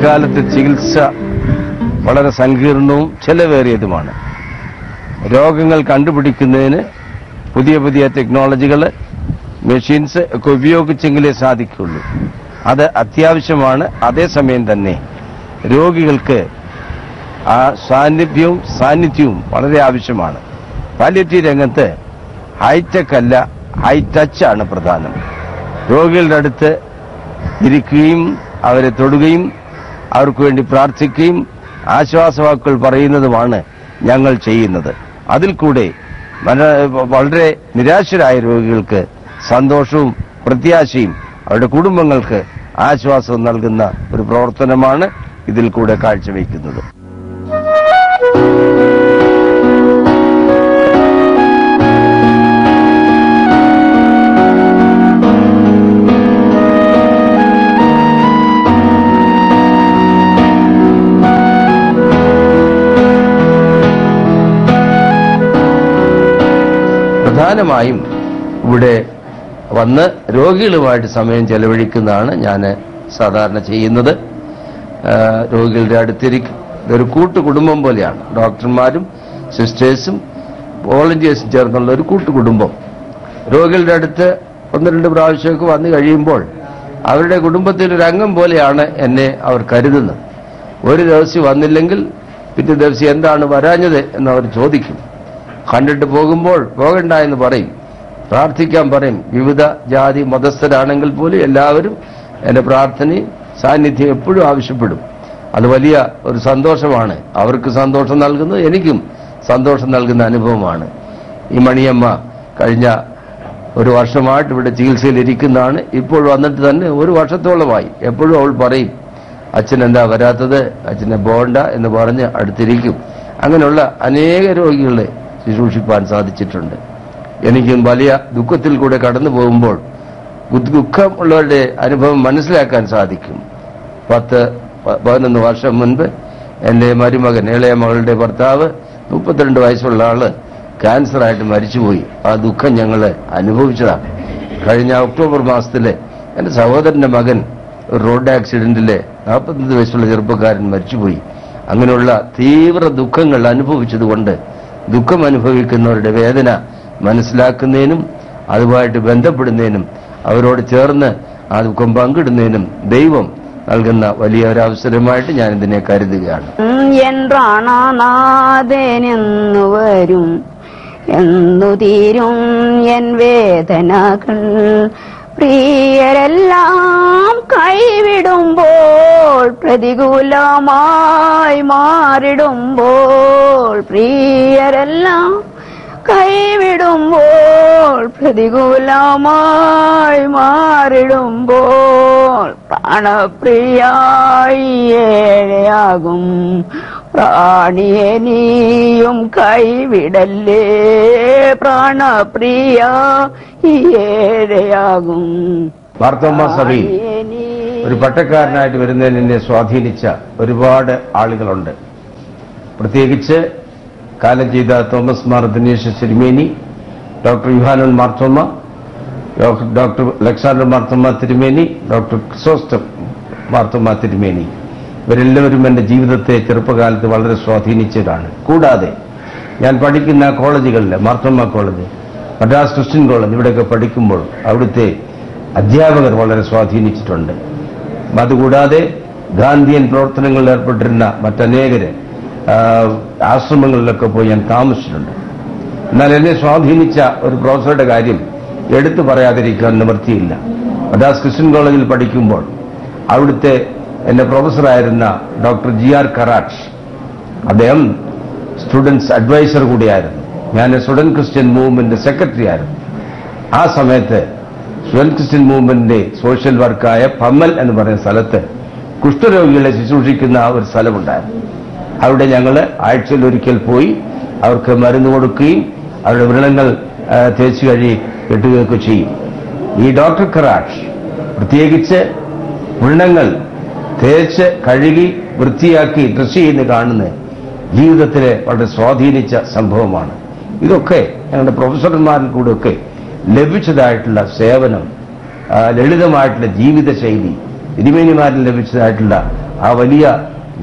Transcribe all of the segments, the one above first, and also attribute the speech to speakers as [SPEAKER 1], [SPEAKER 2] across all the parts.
[SPEAKER 1] ഇക്കാലത്ത് ചികിത്സ വളരെ സങ്കീർണവും ചെലവേറിയതുമാണ്. രോഗങ്ങൾ കണ്ടുപിടിക്കുന്നതിന് പുതിയ പുതിയ ടെക്നോളജികൾ, മെഷീൻസ് ഒക്കെ ഉപയോഗിച്ചെങ്കിലേ സാധിക്കുള്ളൂ. അത് അത്യാവശ്യമാണ്. അതേസമയം തന്നെ രോഗികൾക്ക് ആ സാന്നിധ്യവും വളരെ ആവശ്യമാണ്. പാലിയേറ്റീവ് രംഗത്ത് ഹൈടെക് അല്ല, ഹൈ ടച്ച് ആണ് പ്രധാനം. രോഗികളുടെ അടുത്ത് ഇരിക്കുകയും അവരെ തൊടുകയും അവർക്ക് വേണ്ടി പ്രാർത്ഥിക്കുകയും ആശ്വാസവാക്കുകൾ പറയുന്നതുമാണ് ഞങ്ങൾ ചെയ്യുന്നത്. അതിൽ കൂടെ വളരെ നിരാശരായ രോഗികൾക്ക് സന്തോഷവും പ്രത്യാശയും അവരുടെ കുടുംബങ്ങൾക്ക് ആശ്വാസവും നൽകുന്ന ഒരു പ്രവർത്തനമാണ് ഇതിൽ കൂടെ കാഴ്ചവെക്കുന്നത്. പ്രധാനമായും ഇവിടെ വന്ന് രോഗികളുമായിട്ട് സമയം ചെലവഴിക്കുന്നതാണ് ഞാൻ സാധാരണ ചെയ്യുന്നത്. രോഗികളുടെ അടുത്തിരിക്കും. ഇതൊരു കൂട്ടുകുടുംബം പോലെയാണ്. ഡോക്ടർമാരും സിസ്റ്റേഴ്സും വോളണ്ടിയേഴ്സും ചേർന്നുള്ള ഒരു കൂട്ടുകുടുംബം. രോഗികളുടെ അടുത്ത് 1-2 പ്രാവശ്യമൊക്കെ വന്നു കഴിയുമ്പോൾ അവരുടെ കുടുംബത്തിലൊരു അംഗം പോലെയാണ് എന്നെ അവർ കരുതുന്നത്. ഒരു ദിവസം വന്നില്ലെങ്കിൽ പിറ്റേ ദിവസം എന്താണ് വരാഞ്ഞത് എന്നവർ ചോദിക്കും. കണ്ടിട്ട് പോകുമ്പോൾ പോകണ്ട എന്ന് പറയും, പ്രാർത്ഥിക്കാൻ പറയും. വിവിധ ജാതി മതസ്ഥരാണെങ്കിൽ പോലും എല്ലാവരും എന്റെ പ്രാർത്ഥനയും സാന്നിധ്യം എപ്പോഴും ആവശ്യപ്പെടും. അത് വലിയ ഒരു സന്തോഷമാണ്. അവർക്ക് സന്തോഷം നൽകുന്നത് എനിക്കും സന്തോഷം നൽകുന്ന അനുഭവമാണ്. ഈ മണിയമ്മ കഴിഞ്ഞ 1 വർഷമായിട്ട് ഇവിടെ ചികിത്സയിലിരിക്കുന്നതാണ്. ഇപ്പോൾ വന്നിട്ട് തന്നെ 1 വർഷത്തോളമായി. എപ്പോഴും അവൾ പറയും, അച്ഛൻ എന്താ വരാത്തത്, അച്ഛനെ പോകണ്ട എന്ന് പറഞ്ഞ് അടുത്തിരിക്കും. അങ്ങനെയുള്ള അനേക രോഗികളെ ശുശ്രൂഷിപ്പാൻ സാധിച്ചിട്ടുണ്ട്. എനിക്കും വലിയ ദുഃഖത്തിൽ കൂടെ കടന്നു പോകുമ്പോൾ ദുഃഖമുള്ളവരുടെ അനുഭവം മനസ്സിലാക്കാൻ സാധിക്കും. 10-11 വർഷം മുൻപ് എന്റെ മരുമകൻ, ഇളയ മകളുടെ ഭർത്താവ്, 32 വയസ്സുള്ള ആള് ക്യാൻസറായിട്ട് മരിച്ചുപോയി. ആ ദുഃഖം ഞങ്ങൾ അനുഭവിച്ചതാണ്. കഴിഞ്ഞ ഒക്ടോബർ മാസത്തില് എന്റെ സഹോദരന്റെ മകൻ ഒരു റോഡ് ആക്സിഡന്റില് 45 വയസ്സുള്ള ചെറുപ്പക്കാരൻ മരിച്ചുപോയി. അങ്ങനെയുള്ള തീവ്ര ദുഃഖങ്ങൾ അനുഭവിച്ചതുകൊണ്ട് ദുഃഖം അനുഭവിക്കുന്നവരുടെ വേദന മനസ്സിലാക്കുന്നതിനും അതുമായിട്ട് ബന്ധപ്പെടുന്നതിനും അവരോട് ചേർന്ന് ആ ദുഃഖം പങ്കിടുന്നതിനും ദൈവം നൽകുന്ന വലിയ ഒരു അവസരമായിട്ട് ഞാൻ ഇതിനെ കരുതുകയാണ്.
[SPEAKER 2] എന്നാണെന്നു വരും എന്നു തീരും എൻ വേദനകൾ, പ്രിയരെല്ലാം കൈവിടുമ്പോൾ പ്രതികൂലമായി മാറിടുമ്പോൾ, പ്രിയരെല്ലാം കൈവിടുമ്പോൾ പ്രതികൂലമായി മാറിടുമ്പോൾ, പ്രാണപ്രിയായി ഏഴയാകും പ്രാണിയെ നീയും കൈവിടല്ലേ, പ്രാണപ്രിയ ഏഴയാകും.
[SPEAKER 1] മാർത്തോമാ സഭയിൽ ഒരു പട്ടക്കാരനായിട്ട് വരുന്നതിന് എന്നെ സ്വാധീനിച്ച ഒരുപാട് ആളുകളുണ്ട്. പ്രത്യേകിച്ച് കാലം ചെയ്ത തോമസ് മാർ ദിനേശ് തിരുമേനി, doctor Yuhanon Marthoma, doctor Alexander Marthoma തിരുമേനി, ഡോക്ടർ ക്രിസോസ്റ്റം മാർത്തോമ തിരുമേനി, ഇവരെല്ലാവരും എന്റെ ജീവിതത്തെ ചെറുപ്പകാലത്ത് വളരെ സ്വാധീനിച്ചതാണ്. കൂടാതെ ഞാൻ പഠിക്കുന്ന കോളേജുകളിൽ, Marthoma college, Madras Christian college, ഇവിടെയൊക്കെ പഠിക്കുമ്പോൾ അവിടുത്തെ അധ്യാപകർ വളരെ സ്വാധീനിച്ചിട്ടുണ്ട്. അതുകൂടാതെ ഗാന്ധിയൻ പ്രവർത്തനങ്ങളിൽ ഏർപ്പെട്ടിരുന്ന മറ്റനേകര് ആശ്രമങ്ങളിലൊക്കെ പോയി ഞാൻ താമസിച്ചിട്ടുണ്ട്. എന്നാൽ എന്നെ സ്വാധീനിച്ച ഒരു പ്രൊഫസറുടെ കാര്യം എടുത്തു പറയാതിരിക്കാൻ നിവൃത്തിയില്ല. മദ്രാസ് ക്രിസ്ത്യൻ കോളേജിൽ പഠിക്കുമ്പോൾ അവിടുത്തെ എന്റെ പ്രൊഫസറായിരുന്ന ഡോക്ടർ GR കറാച്ച്, അദ്ദേഹം സ്റ്റുഡൻസ് അഡ്വൈസർ കൂടിയായിരുന്നു. ഞാൻ സ്റ്റുഡന്റ് ക്രിസ്ത്യൻ മൂവ്മെന്റ് സെക്രട്ടറി ആയിരുന്നു. ആ സമയത്ത് സ്റ്റുഡന്റ് ക്രിസ്ത്യൻ മൂവ്മെന്റിന്റെ സോഷ്യൽ വർക്കായ പമ്മൽ എന്ന് പറയുന്ന സ്ഥലത്ത് കുഷ്ഠരോഗികളെ ശുശ്രൂഷിക്കുന്ന ഒരു സ്ഥലമുണ്ടായിരുന്നു. അവിടെ ഞങ്ങൾ ആഴ്ചയിൽ ഒരിക്കൽ പോയി അവർക്ക് മരുന്ന് കൊടുക്കുകയും അവരുടെ വ്രണങ്ങൾ തേച്ച് കഴുകി കെട്ടുകയൊക്കെ ചെയ്യും. ഈ ഡോക്ടർ കറാച്ച് പ്രത്യേകിച്ച് വ്രണങ്ങൾ തേച്ച് കഴുകി വൃത്തിയാക്കി ഡ്രസ് ചെയ്യുന്ന കാണുന്നത് ജീവിതത്തിലെ വളരെ സ്വാധീനിച്ച സംഭവമാണ്. ഇതൊക്കെ ഞങ്ങളുടെ പ്രൊഫസർമാരിൽ കൂടെയൊക്കെ ലഭിച്ചതായിട്ടുള്ള സേവനം, ലളിതമായിട്ടുള്ള ജീവിതശൈലി, തിരുമേനിമാരിൽ ലഭിച്ചതായിട്ടുള്ള ആ വലിയ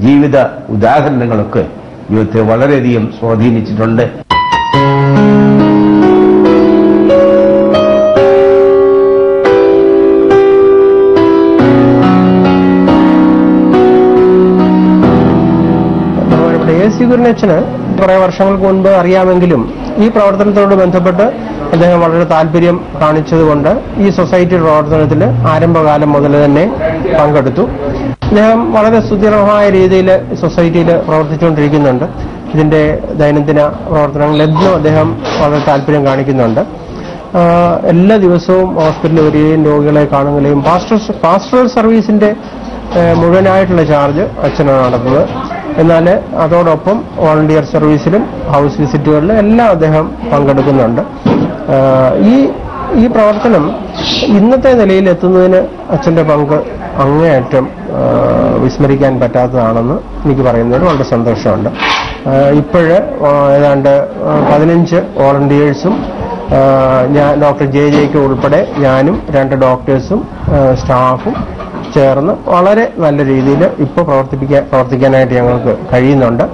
[SPEAKER 1] ജീവിത ഉദാഹരണങ്ങളൊക്കെ ജീവിതത്തെ വളരെയധികം സ്വാധീനിച്ചിട്ടുണ്ട്.
[SPEAKER 3] A.C. കുര്യനച്ഛന് കുറെ വർഷങ്ങൾക്ക് മുൻപ് അറിയാമെങ്കിലും ഈ പ്രവർത്തനത്തോട് ബന്ധപ്പെട്ട് അദ്ദേഹം വളരെ താല്പര്യം കാണിച്ചതുകൊണ്ട് ഈ സൊസൈറ്റി പ്രവർത്തനത്തിൽ ആരംഭകാലം മുതൽ തന്നെ പങ്കെടുത്തു. അദ്ദേഹം വളരെ സുദൃഢമായ രീതിയിൽ സൊസൈറ്റിയിൽ പ്രവർത്തിച്ചുകൊണ്ടിരിക്കുന്നുണ്ട്. ഇതിന്റെ ദൈനംദിന പ്രവർത്തനങ്ങളിലും അദ്ദേഹം വളരെ താല്പര്യം കാണിക്കുന്നുണ്ട്. എല്ലാ ദിവസവും ഹോസ്പിറ്റലിൽ വരികയും രോഗികളെ കാണുകയും പാസ്റ്ററൽ സർവീസിന്റെ മുഴുവനായിട്ടുള്ള ചാർജ് അച്ഛനാണ് നടത്തുന്നത്. എന്നാൽ അതോടൊപ്പം വോളണ്ടിയർ സർവീസിലും ഹൗസ് വിസിറ്റുകളിലും എല്ലാം അദ്ദേഹം പങ്കെടുക്കുന്നുണ്ട്. ഈ പ്രവർത്തനം ഇന്നത്തെ നിലയിൽ എത്തുന്നതിന് അച്ഛന്റെ പങ്ക് അങ്ങേയറ്റം വിസ്മരിക്കാൻ പറ്റാത്തതാണെന്ന് എനിക്ക് പറയുന്നതിൽ വളരെ സന്തോഷമുണ്ട്. ഇപ്പോഴ് ഏതാണ്ട് 15 വോളണ്ടിയേഴ്സും ഡോക്ടർ ജെ.ജെക്ക് ഉൾപ്പെടെ ഞാനും 2 ഡോക്ടേഴ്സും സ്റ്റാഫും ചേർന്ന് വളരെ നല്ല രീതിയിൽ ഇപ്പോൾ പ്രവർത്തിക്കാനായിട്ട് ഞങ്ങൾക്ക് കഴിയുന്നുണ്ട്.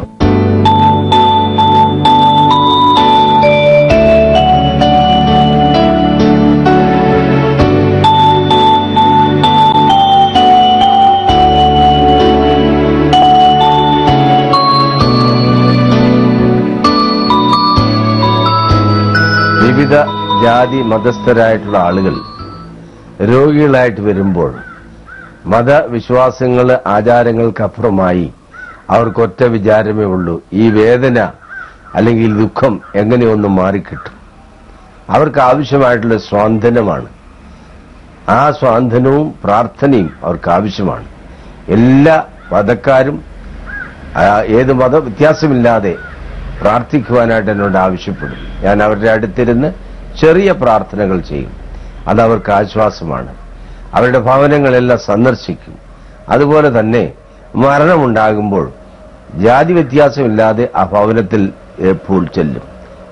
[SPEAKER 1] വിവിധ ജാതി മതസ്ഥരായിട്ടുള്ള ആളുകൾ രോഗികളായിട്ട് വരുമ്പോൾ മതവിശ്വാസങ്ങൾ ആചാരങ്ങൾക്കപ്പുറമായി അവർക്കൊറ്റ വിചാരമേ ഉള്ളൂ, ഈ വേദന അല്ലെങ്കിൽ ദുഃഖം എങ്ങനെയൊന്നും മാറിക്കിട്ടും. അവർക്ക് ആവശ്യമായിട്ടുള്ള സ്വാന്തനമാണ്. ആ സ്വാന്തനവും പ്രാർത്ഥനയും അവർക്ക് ആവശ്യമാണ്. എല്ലാ മതക്കാരും ഏത് മതവ്യത്യാസമില്ലാതെ പ്രാർത്ഥിക്കുവാനായിട്ട് എന്നോട് ആവശ്യപ്പെടും. ഞാൻ അവരുടെ അടുത്തിരുന്ന് ചെറിയ പ്രാർത്ഥനകൾ ചെയ്യും. അതവർക്ക് ആശ്വാസമാണ്. അവരുടെ ഭവനങ്ങളെല്ലാം സന്ദർശിക്കും. അതുപോലെ തന്നെ മരണമുണ്ടാകുമ്പോൾ ജാതി വ്യത്യാസമില്ലാതെ ആ ഭവനത്തിൽ എപ്പോൾ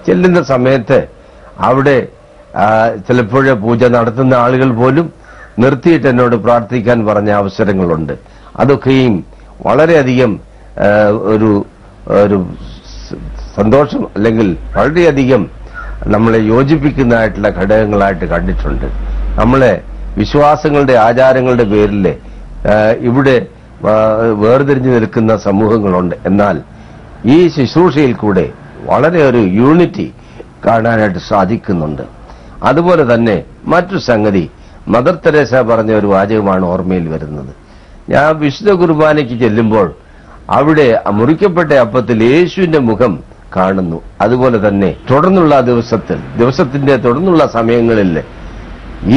[SPEAKER 1] ചെല്ലുന്ന സമയത്ത് അവിടെ ചിലപ്പോഴേ പൂജ നടത്തുന്ന ആളുകൾ പോലും നിർത്തിയിട്ട് എന്നോട് പ്രാർത്ഥിക്കാൻ പറഞ്ഞ അവസരങ്ങളുണ്ട്. അതൊക്കെയും വളരെയധികം ഒരു സന്തോഷം അല്ലെങ്കിൽ വളരെയധികം നമ്മളെ യോജിപ്പിക്കുന്നതായിട്ടുള്ള ഘടകങ്ങളായിട്ട് കണ്ടിട്ടുണ്ട്. നമ്മളെ വിശ്വാസങ്ങളുടെ ആചാരങ്ങളുടെ പേരിൽ ഇവിടെ വേർതിരിഞ്ഞു നിൽക്കുന്ന സമൂഹങ്ങളുണ്ട്. എന്നാൽ ഈ ശുശ്രൂഷയിൽ കൂടെ വളരെ ഒരു യൂണിറ്റി കാണാനായിട്ട് സാധിക്കുന്നുണ്ട്. അതുപോലെ തന്നെ മറ്റു സംഗതി മദർ തെരേസ പറഞ്ഞ ഒരു വാചകമാണ് ഓർമ്മയിൽ വരുന്നത്. ഞാൻ വിശുദ്ധ കുർബാനയ്ക്ക് ചെല്ലുമ്പോൾ അവിടെ മുറിക്കപ്പെട്ട അപ്പത്തിൽ യേശുവിന്റെ മുഖം കാണുന്നു. അതുപോലെ തന്നെ തുടർന്നുള്ള ദിവസത്തിന്റെ തുടർന്നുള്ള സമയങ്ങളിൽ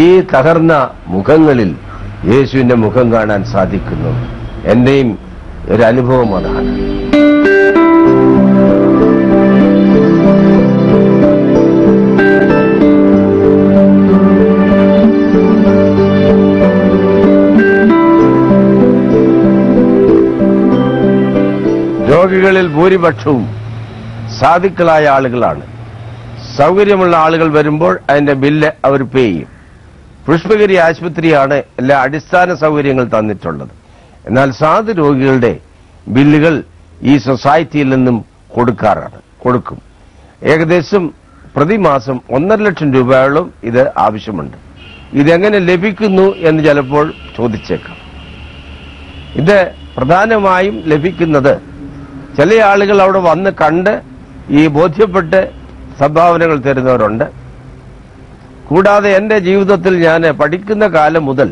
[SPEAKER 1] ഈ തകർന്ന മുഖങ്ങളിൽ യേശുവിന്റെ മുഖം കാണാൻ സാധിക്കുന്നു. എന്റെയും ഒരു അനുഭവം അതാണ്. രോഗികളിൽ ഭൂരിപക്ഷവും സാധുക്കളായ ആളുകളാണ്. സൗകര്യമുള്ള ആളുകൾ വരുമ്പോൾ അതിന്റെ ബില്ല് അവർ പേ ചെയ്യും. പുഷ്പഗിരി ആശുപത്രിയാണ് എല്ലാ അടിസ്ഥാന സൗകര്യങ്ങൾ തന്നിട്ടുള്ളത്. എന്നാൽ സാധു രോഗികളുടെ ബില്ലുകൾ ഈ സൊസൈറ്റിയിൽ നിന്നും കൊടുക്കും. ഏകദേശം പ്രതിമാസം 1.5 ലക്ഷം രൂപയോളം ഇത് ആവശ്യമുണ്ട്. ഇതെങ്ങനെ ലഭിക്കുന്നു എന്ന് ചിലപ്പോൾ ചോദിച്ചേക്കാം. ഇത് പ്രധാനമായും ലഭിക്കുന്നത് ചില ആളുകൾ അവിടെ വന്ന് കണ്ട് ഈ ബോധ്യപ്പെട്ട് സംഭാവനകൾ തരുന്നവരുണ്ട്. കൂടാതെ എന്റെ ജീവിതത്തിൽ ഞാൻ പഠിക്കുന്ന കാലം മുതൽ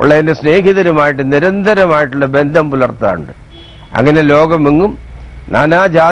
[SPEAKER 1] ഉള്ള എന്റെ സ്നേഹിതരുമായിട്ട് നിരന്തരമായിട്ടുള്ള ബന്ധം പുലർത്താറുണ്ട്. അങ്ങനെ ലോകമെങ്ങും നാനാ